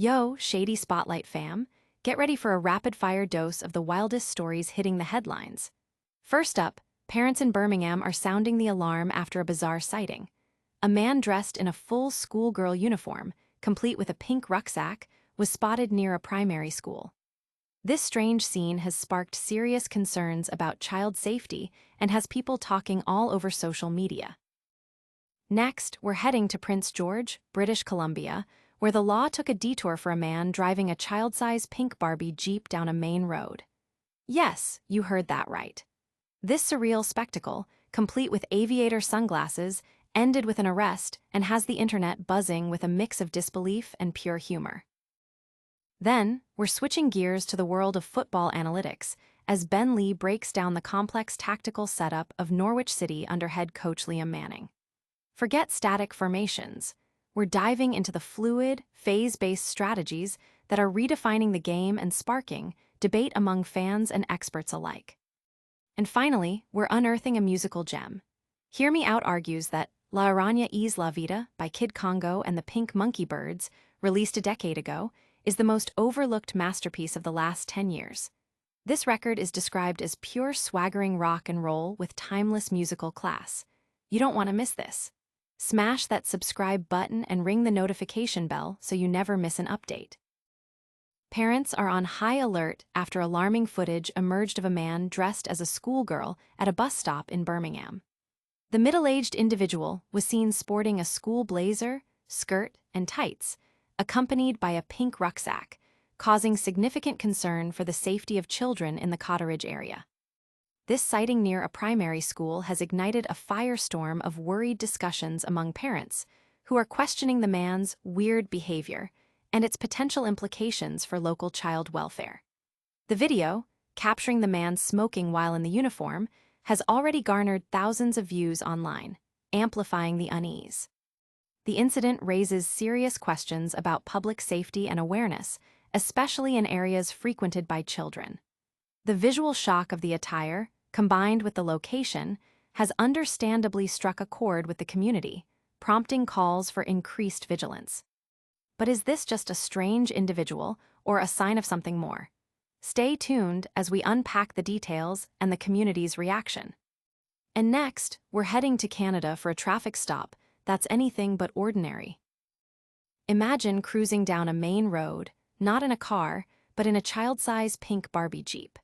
Yo, Shady Spotlight fam, get ready for a rapid-fire dose of the wildest stories hitting the headlines. First up, parents in Birmingham are sounding the alarm after a bizarre sighting. A man dressed in a full schoolgirl uniform, complete with a pink rucksack, was spotted near a primary school. This strange scene has sparked serious concerns about child safety and has people talking all over social media. Next, we're heading to Prince George, British Columbia, where the law took a detour for a man driving a child-sized pink Barbie Jeep down a main road. Yes, you heard that right. This surreal spectacle, complete with aviator sunglasses, ended with an arrest and has the internet buzzing with a mix of disbelief and pure humor. Then, we're switching gears to the world of football analytics, as Ben Lee breaks down the complex tactical setup of Norwich City under head coach Liam Manning. Forget static formations. We're diving into the fluid, phase-based strategies that are redefining the game and sparking debate among fans and experts alike. And finally, we're unearthing a musical gem. Hear Me Out argues that La Araña Es La Vida by Kid Congo and the Pink Monkey Birds, released a decade ago, is the most overlooked masterpiece of the last 10 years. This record is described as pure swaggering rock and roll with timeless musical class. You don't want to miss this. Smash that subscribe button and ring the notification bell so you never miss an update. Parents are on high alert after alarming footage emerged of a man dressed as a schoolgirl at a bus stop in Birmingham. The middle-aged individual was seen sporting a school blazer, skirt, and tights, accompanied by a pink rucksack, causing significant concern for the safety of children in the Cotteridge area. This sighting near a primary school has ignited a firestorm of worried discussions among parents, who are questioning the man's weird behavior and its potential implications for local child welfare. The video, capturing the man smoking while in the uniform, has already garnered thousands of views online, amplifying the unease. The incident raises serious questions about public safety and awareness, especially in areas frequented by children. The visual shock of the attire, combined with the location, has understandably struck a chord with the community, prompting calls for increased vigilance. But is this just a strange individual or a sign of something more? Stay tuned as we unpack the details and the community's reaction. And next, we're heading to Canada for a traffic stop that's anything but ordinary. Imagine cruising down a main road, not in a car, but in a child-sized pink Barbie Jeep.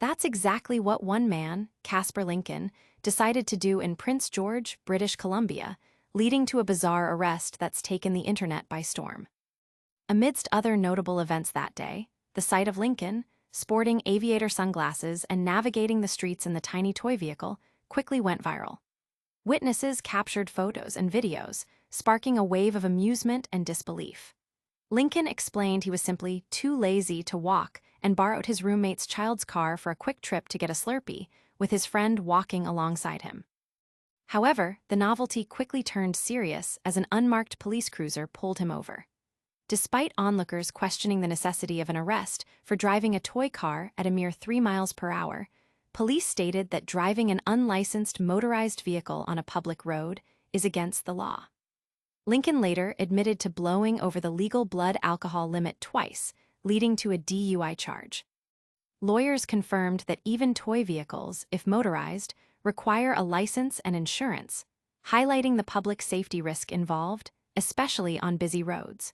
That's exactly what one man, Casper Lincoln, decided to do in Prince George, British Columbia, leading to a bizarre arrest that's taken the internet by storm. Amidst other notable events that day, the sight of Lincoln, sporting aviator sunglasses and navigating the streets in the tiny toy vehicle, quickly went viral. Witnesses captured photos and videos, sparking a wave of amusement and disbelief. Lincoln explained he was simply too lazy to walk and borrowed his roommate's child's car for a quick trip to get a Slurpee, with his friend walking alongside him. However, the novelty quickly turned serious as an unmarked police cruiser pulled him over. Despite onlookers questioning the necessity of an arrest for driving a toy car at a mere 3 miles per hour, police stated that driving an unlicensed motorized vehicle on a public road is against the law. Lincoln later admitted to blowing over the legal blood alcohol limit twice, leading to a DUI charge. Lawyers confirmed that even toy vehicles, if motorized, require a license and insurance, highlighting the public safety risk involved, especially on busy roads.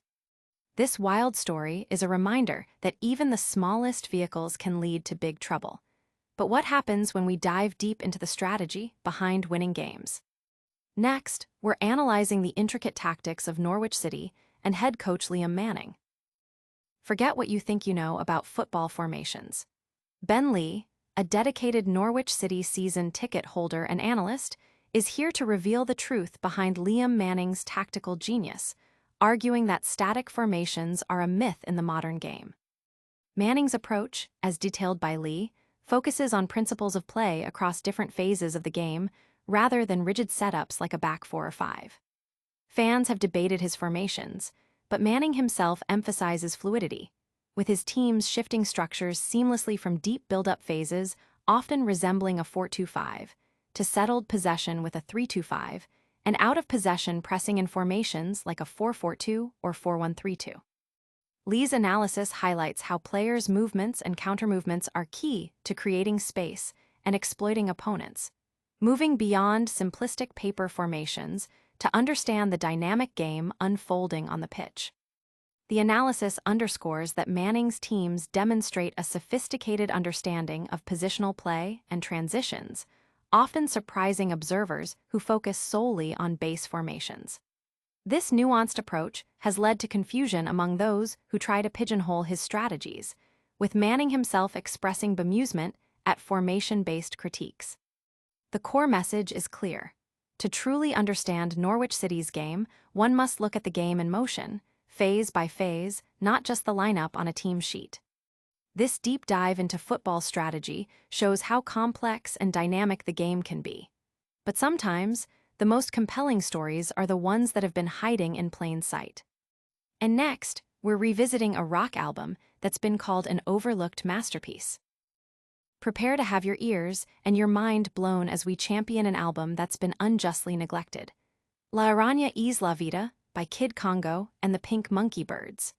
This wild story is a reminder that even the smallest vehicles can lead to big trouble. But what happens when we dive deep into the strategy behind winning games? Next, we're analyzing the intricate tactics of Norwich City and head coach Liam Manning. Forget what you think you know about football formations. Ben Lee, a dedicated Norwich City season ticket holder and analyst, is here to reveal the truth behind Liam Manning's tactical genius, arguing that static formations are a myth in the modern game. Manning's approach, as detailed by Lee, focuses on principles of play across different phases of the game rather than rigid setups like a back 4 or 5. Fans have debated his formations, but Manning himself emphasizes fluidity, with his teams shifting structures seamlessly from deep build-up phases, often resembling a 4-2-5, to settled possession with a 3-2-5, and out of possession pressing in formations like a 4-4-2 or 4-1-3-2. Lee's analysis highlights how players' movements and countermovements are key to creating space and exploiting opponents, moving beyond simplistic paper formations to understand the dynamic game unfolding on the pitch. The analysis underscores that Manning's teams demonstrate a sophisticated understanding of positional play and transitions, often surprising observers who focus solely on base formations. This nuanced approach has led to confusion among those who try to pigeonhole his strategies, with Manning himself expressing bemusement at formation-based critiques. The core message is clear. To truly understand Norwich City's game, one must look at the game in motion, phase by phase, not just the lineup on a team sheet. This deep dive into football strategy shows how complex and dynamic the game can be. But sometimes, the most compelling stories are the ones that have been hiding in plain sight. And next, we're revisiting a rock album that's been called an overlooked masterpiece. Prepare to have your ears and your mind blown as we champion an album that's been unjustly neglected. La Araña Es La Vida by Kid Congo and the Pink Monkey Birds.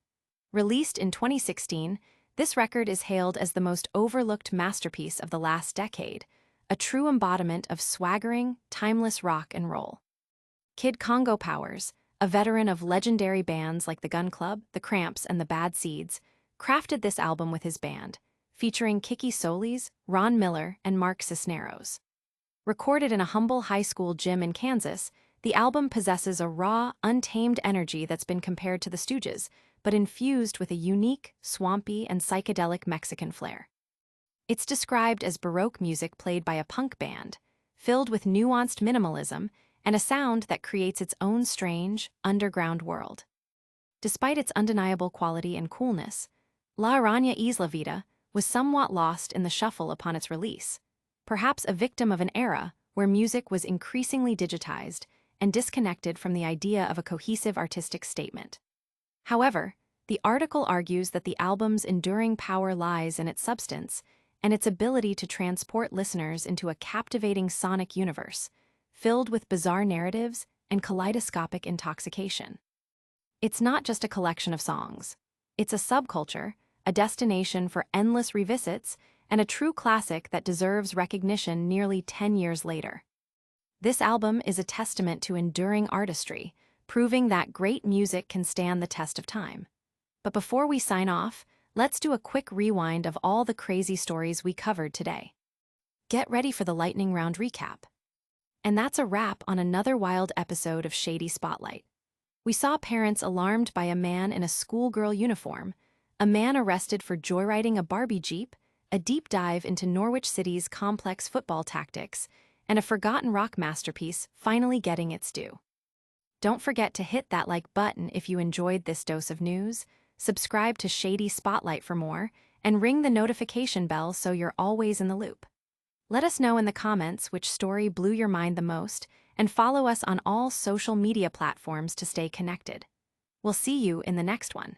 Released in 2016, this record is hailed as the most overlooked masterpiece of the last decade, a true embodiment of swaggering, timeless rock and roll. Kid Congo Powers, a veteran of legendary bands like the Gun Club, the Cramps, and the Bad Seeds, crafted this album with his band, featuring Kiki Solis, Ron Miller, and Mark Cisneros. Recorded in a humble high school gym in Kansas, the album possesses a raw, untamed energy that's been compared to the Stooges, but infused with a unique, swampy, and psychedelic Mexican flair. It's described as Baroque music played by a punk band, filled with nuanced minimalism and a sound that creates its own strange, underground world. Despite its undeniable quality and coolness, La Araña Es La Vida was somewhat lost in the shuffle upon its release, perhaps a victim of an era where music was increasingly digitized and disconnected from the idea of a cohesive artistic statement. However, the article argues that the album's enduring power lies in its substance and its ability to transport listeners into a captivating sonic universe, filled with bizarre narratives and kaleidoscopic intoxication. It's not just a collection of songs. It's a subculture, a destination for endless revisits, and a true classic that deserves recognition nearly 10 years later. This album is a testament to enduring artistry, proving that great music can stand the test of time. But before we sign off, let's do a quick rewind of all the crazy stories we covered today. Get ready for the lightning round recap. And that's a wrap on another wild episode of Shady Spotlight. We saw parents alarmed by a man in a schoolgirl uniform, a man arrested for joyriding a Barbie Jeep, a deep dive into Norwich City's complex football tactics, and a forgotten rock masterpiece finally getting its due. Don't forget to hit that like button if you enjoyed this dose of news, subscribe to Shady Spotlight for more, and ring the notification bell so you're always in the loop. Let us know in the comments which story blew your mind the most, and follow us on all social media platforms to stay connected. We'll see you in the next one.